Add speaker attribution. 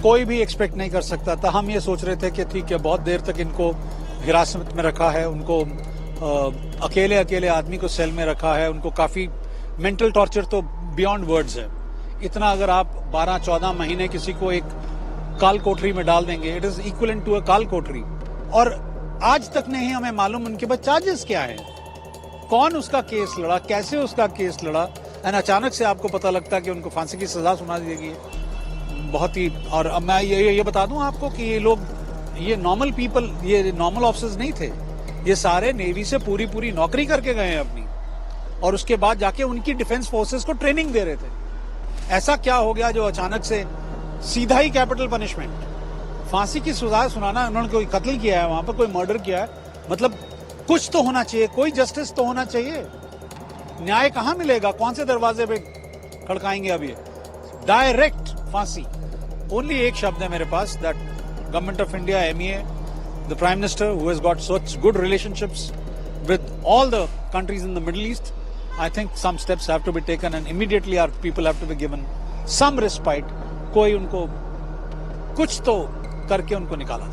Speaker 1: कोई भी एक्सपेक्ट नहीं कर सकता था। हम ये सोच रहे थे कि ठीक है, बहुत देर तक इनको हिरासत में रखा है, उनको अकेले अकेले आदमी को सेल में रखा है, उनको काफी मेंटल टॉर्चर तो बियॉन्ड वर्ड्स है। इतना अगर आप 12-14 महीने किसी को एक काल कोठरी में डाल देंगे, it is equivalent to a काल कोठरी। और आज तक नहीं हमें मालूम उनके पास चार्जेस क्या है, कौन उसका केस लड़ा, कैसे उसका केस लड़ा, एंड अचानक से आपको पता लगता कि उनको फांसी की सजा सुना दी गई है। बहुत ही। और अब मैं ये बता दूं आपको कि ये लोग, ये नॉर्मल पीपल, ये नॉर्मल ऑफिसर्स नहीं थे, ये सारे नेवी से पूरी नौकरी करके गए हैं अपनी, और उसके बाद जाके उनकी डिफेंस फोर्सेस को ट्रेनिंग दे रहे थे। ऐसा क्या हो गया जो अचानक से सीधा ही कैपिटल पनिशमेंट, फांसी की सजा सुनाना? उन्होंने कोई कत्ल किया है, वहां पर कोई मर्डर किया है, मतलब कुछ तो होना चाहिए, कोई जस्टिस तो होना चाहिए। न्याय कहां मिलेगा? कौन से दरवाजे पे खड़काएंगे? अब ये डायरेक्ट फांसी। ओनली एक शब्द है मेरे पास, that government of India, MEA, the prime minister who has got such good relationships with all the countries in the Middle East, I think some steps have to be taken and immediately our people have to be given some respite. कोई उनको कुछ तो करके उनको निकाला।